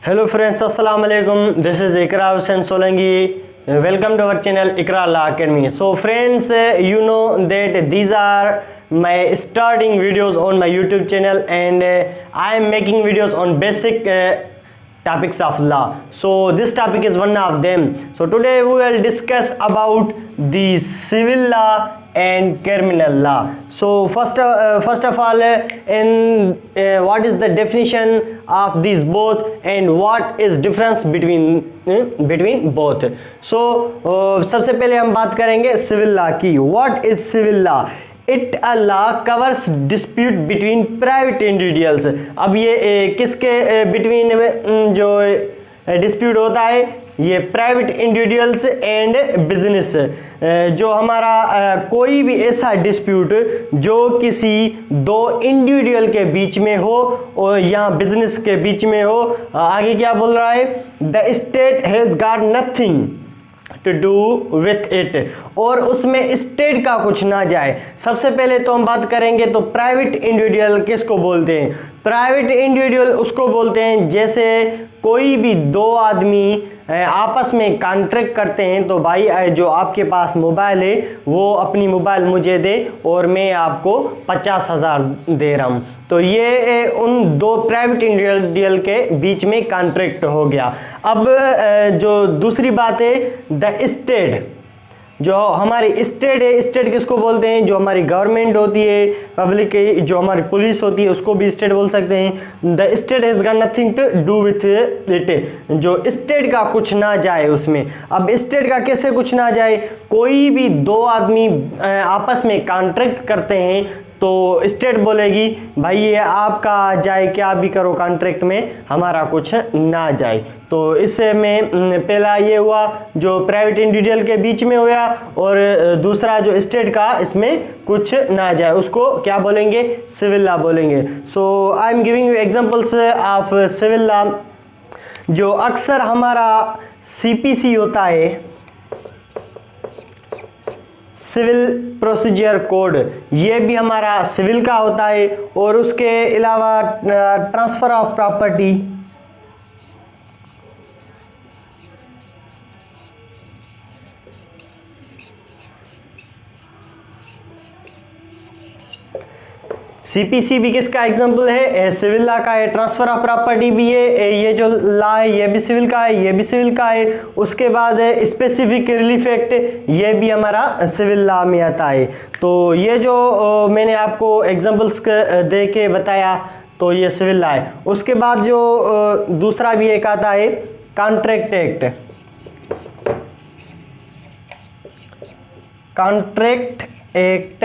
Hello friends, Assalamu alaikum. This is Ikra Hussain Solangi. Welcome to our channel Ikra Law Academy. So friends, you know that these are my starting videos on my YouTube channel, and I am making videos on basic topics of law. So this topic is one of them. So today we will discuss about the civil law and criminal law. So first of all, what is the definition of these both and what is difference between both. So सबसे पहले हम बात करेंगे civil law की. What is civil law? It a law covers dispute between private individuals. अब ये किसके between जो डिस्प्यूट होता है, ये प्राइवेट इंडिविजुअल्स एंड बिजनेस. जो हमारा कोई भी ऐसा डिस्प्यूट जो किसी दो इंडिविजुअल के बीच में हो और या बिजनेस के बीच में हो. आगे क्या बोल रहा है? The state has got nothing to do with it, और उसमें स्टेट का कुछ ना जाए. सबसे पहले तो हम बात करेंगे तो प्राइवेट इंडिविजुअल किसको बोलते हैं? प्राइवेट इंडिविजुअल उसको बोलते हैं जैसे कोई भी दो आदमी आपस में कॉन्ट्रैक्ट करते हैं. तो भाई जो आपके पास मोबाइल है वो अपनी मोबाइल मुझे दे और मैं आपको 50,000 दे रहा हूँ. तो ये उन दो प्राइवेट इंडिविजुअल के बीच में कॉन्ट्रैक्ट हो गया. अब जो दूसरी बात है, द स्टेट. जो हमारी स्टेट है, स्टेट किसको बोलते हैं? जो हमारी गवर्नमेंट होती है, पब्लिक की जो हमारी पुलिस होती है उसको भी स्टेट बोल सकते हैं. The state has got nothing to do with it. जो स्टेट का कुछ ना जाए उसमें. अब स्टेट का कैसे कुछ ना जाए? कोई भी दो आदमी आपस में कॉन्ट्रैक्ट करते हैं तो स्टेट बोलेगी भाई ये आपका जाए, क्या भी करो कॉन्ट्रैक्ट में, हमारा कुछ ना जाए. तो इसमें पहला ये हुआ जो प्राइवेट इंडिविजुअल के बीच में हुआ, और दूसरा जो स्टेट का इसमें कुछ ना जाए उसको क्या बोलेंगे? सिविल लॉ बोलेंगे. So I am giving you examples of civil law. जो अक्सर हमारा सीपीसी होता है, सिविल प्रोसीजर कोड, ये भी हमारा सिविल का होता है. और उसके अलावा ट्रांसफर ऑफ प्रॉपर्टी, सीपीसी भी किसका एग्जांपल है? सिविल लॉ का है. ट्रांसफर ऑफ प्रॉपर्टी भी ये जो लॉ है ये भी सिविल का है, ये भी सिविल का है. उसके बाद स्पेसिफिक रिलीफ एक्ट, ये भी हमारा सिविल लॉ में आता है. तो ये जो मैंने आपको एग्जांपल्स दे के बताया तो ये सिविल लॉ है. उसके बाद जो दूसरा भी एक आता है कॉन्ट्रैक्ट एक्ट. कॉन्ट्रैक्ट एक्ट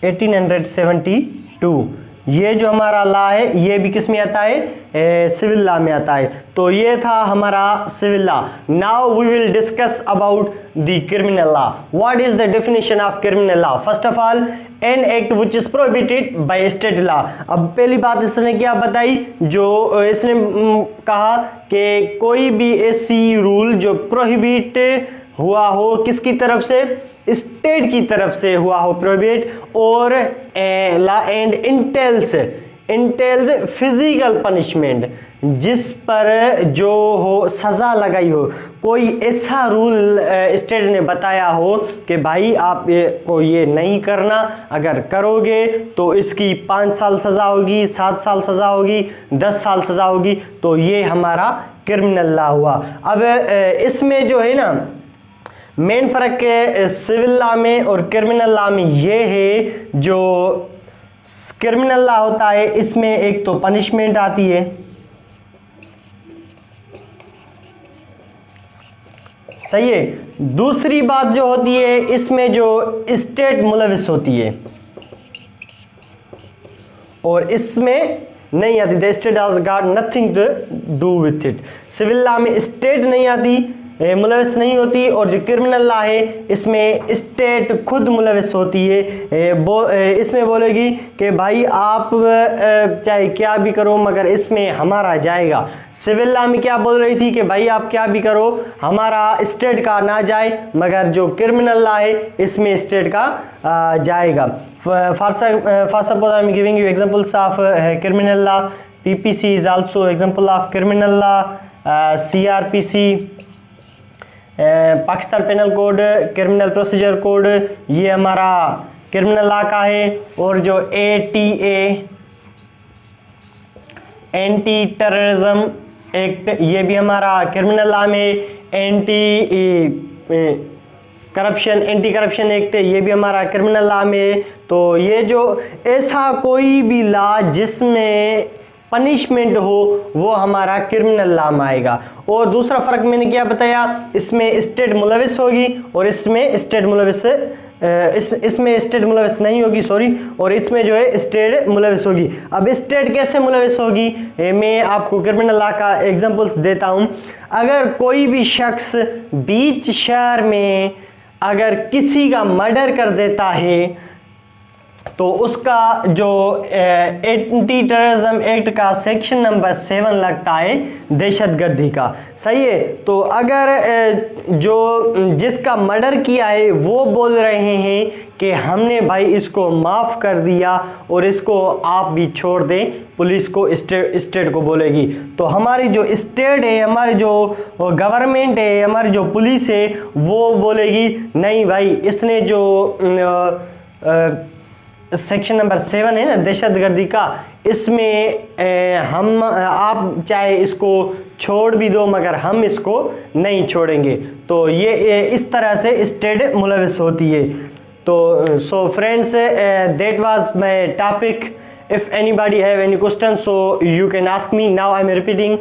1872, ये जो हमारा लॉ है ये भी किस में आता है? सिविल लॉ में आता है. तो ये था हमारा civil law. Now we will discuss about the criminal law. What is the definition of criminal law? First of all, an act which is prohibited by state law. अब पहली बात इसने क्या बताई? जो इसने कहा कि कोई भी ऐसी रूल जो प्रोहिबिट हुआ हो किसकी तरफ से? स्टेट की तरफ से हुआ हो प्रोहिबिट, और law and entails physical punishment, जिस पर जो हो सजा लगाई हो. कोई ऐसा रूल स्टेट ने बताया हो कि भाई आप को ये नहीं करना, अगर करोगे तो इसकी 5 साल सजा होगी, 7 साल सजा होगी, 10 साल सजा होगी. तो ये हमारा क्रिमिनल लॉ हुआ. अब इसमें जो है ना मेन फर्क सिविल लॉ में और क्रिमिनल लॉ में ये है, जो क्रिमिनल लॉ होता है इसमें एक तो पनिशमेंट आती है, सही है. दूसरी बात जो होती है इसमें जो स्टेट मुलविस होती है, और इसमें नहीं आती. The state has got nothing to do with it. Civil law में स्टेट नहीं आती, मुलविस नहीं होती, और जो क्रिमिनल लॉ है इसमें स्टेट खुद मुलविस होती है. इसमें बोलेगी कि भाई आप चाहे क्या भी करो मगर इसमें हमारा जाएगा. सिविल लॉ में क्या बोल रही थी कि भाई आप क्या भी करो हमारा स्टेट का ना जाए, मगर जो क्रिमिनल लॉ है इसमें स्टेट का जाएगा. For suppose I am giving you examples of criminal law. PPC is also example of criminal law. CRPC, Pakistan penal code, criminal procedure code, ये हमारा क्रिमिनल लॉ का है। और जो ATA एंटी टेररिज्म एक्ट, ये भी हमारा क्रिमिनल लॉ में। एंटी करप्शन एक्ट, ये भी हमारा क्रिमिनल लॉ में। तो ये जो ऐसा कोई भी लॉ जिसमें पनिशमेंट हो वो हमारा क्रिमिनल लॉ में आएगा। और दूसरा फ़र्क मैंने क्या बताया, इसमें स्टेट मुलविस होगी और इसमें स्टेट मुलविस इसमें स्टेट मुलविस नहीं होगी, सॉरी, और इसमें जो है स्टेट मुलविस होगी। अब स्टेट कैसे मुलविस होगी, मैं आपको क्रिमिनल लॉ का एग्जांपल्स देता हूँ। अगर कोई भी शख्स बीच शहर में अगर किसी का मर्डर कर देता है तो उसका जो एंटी टेररिज्म एक्ट का सेक्शन नंबर 7 लगता है दहशतगर्दी का, सही है। तो अगर जो जिसका मर्डर किया है वो बोल रहे हैं कि हमने भाई इसको माफ़ कर दिया और इसको आप भी छोड़ दें, पुलिस को स्टेट को बोलेगी, तो हमारी जो स्टेट है, हमारी जो गवर्नमेंट है, हमारी जो पुलिस है, वो बोलेगी नहीं भाई, इसने जो सेक्शन नंबर 7 है ना दहशतगर्दी का, इसमें हम आप चाहे इसको छोड़ भी दो मगर हम इसको नहीं छोड़ेंगे। तो ये इस तरह से स्टेट मुलविस होती है। तो so friends, that was my topic. If anybody have any question so you can ask me. Now I am repeating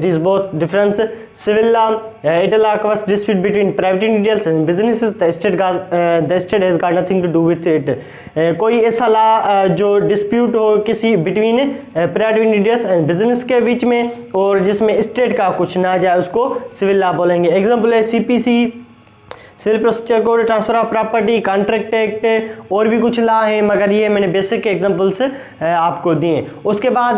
these both difference. Civil law, law covers dispute between private individuals and businesses. The state has got nothing to do with it. कोई ऐसा law जो dispute हो किसी between private individuals and business के बीच में और जिसमें state का कुछ ना जाए उसको सिविल लॉ बोलेंगे। एग्जाम्पल है CPC, civil procedure code, transfer of property, contract act, और भी कुछ लॉ है मगर ये मैंने बेसिक एग्जांपल्स आपको दिए। उसके बाद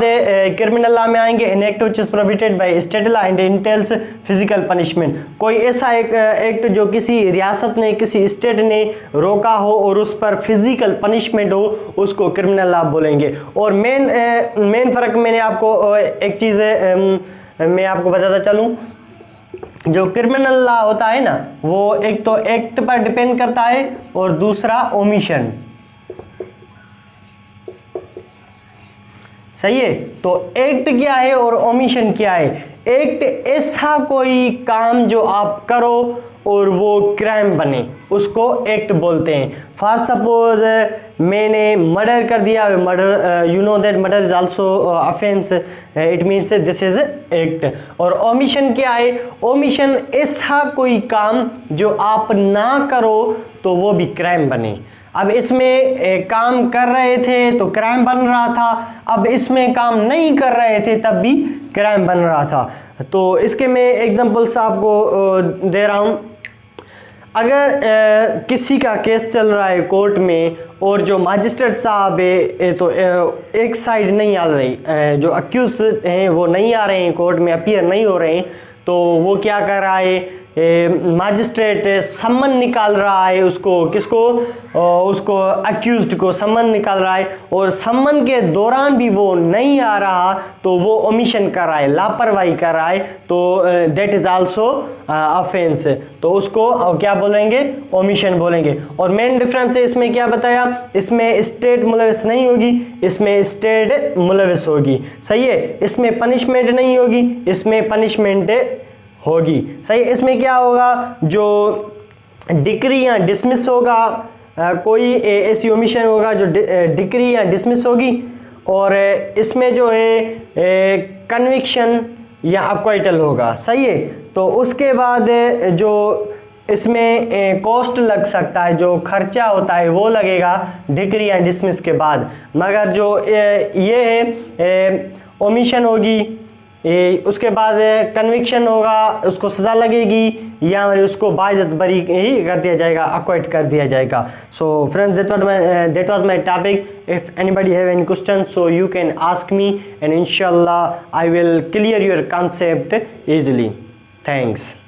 क्रिमिनल लॉ में आएंगे an act which is prohibited by state law and entails physical punishment. कोई ऐसा एक एक्ट जो किसी रियासत ने, किसी स्टेट ने रोका हो और उस पर फिजिकल पनिशमेंट हो, उसको क्रिमिनल लॉ बोलेंगे। और मेन फ़र्क मैंने आपको एक चीज़ मैं आपको बताता चलूँ, जो क्रिमिनल लॉ होता है ना वो एक तो एक्ट पर डिपेंड करता है और दूसरा ओमिशन, सही है। तो एक्ट क्या है और ओमिशन क्या है? एक्ट ऐसा कोई काम जो आप करो और वो क्राइम बने, उसको एक्ट बोलते हैं। फॉर सपोज मैंने मर्डर कर दिया, murder, you know that murder is also offence, it means this is act. और ओमिशन क्या है? ओमिशन ऐसा कोई काम जो आप ना करो तो वो भी क्राइम बने। अब इसमें काम कर रहे थे तो क्राइम बन रहा था, अब इसमें काम नहीं कर रहे थे तब भी क्राइम बन रहा था। तो इसके मैं एग्जांपल्स आपको दे रहा हूँ। अगर किसी का केस चल रहा है कोर्ट में और जो मजिस्ट्रेट साहब है तो एक साइड नहीं आ रही, जो अक्यूज हैं वो नहीं आ रहे हैं कोर्ट में, अपीयर नहीं हो रहे हैं, तो वो क्या कर रहा है, मजिस्ट्रेट सम्मन निकाल रहा है उसको, किसको, उसको अक्यूज्ड को सम्मन निकाल रहा है, और सम्मन के दौरान भी वो नहीं आ रहा तो वो ओमिशन कर रहा है, लापरवाही कर रहा है, तो दैट इज आल्सो ऑफेंस। तो उसको क्या बोलेंगे? ओमिशन बोलेंगे। और मेन डिफरेंस है इसमें क्या बताया, इसमें स्टेट मुलविस नहीं होगी, इसमें स्टेट मुलविस होगी, सही है। इसमें पनिशमेंट नहीं होगी, इसमें पनिशमेंट होगी, सही। इसमें क्या होगा, जो डिक्री या डिसमिस होगा, कोई ऐसी ओमिशन होगा जो डिक्री या डिसमिस होगी, और इसमें जो है कन्विक्शन या अक्वाइटल होगा, सही है। तो उसके बाद जो इसमें कॉस्ट लग सकता है, जो खर्चा होता है वो लगेगा डिक्री या डिसमिस के बाद, मगर जो ये है ओमिशन होगी, उसके बाद कन्विक्शन होगा, उसको सज़ा लगेगी या उसको बाइज्जत बरी ही कर दिया जाएगा, अक्वाइट कर दिया जाएगा। So friends, that was my topic. If anybody have any questions so you can ask me and inshallah I will clear your concept easily. Thanks.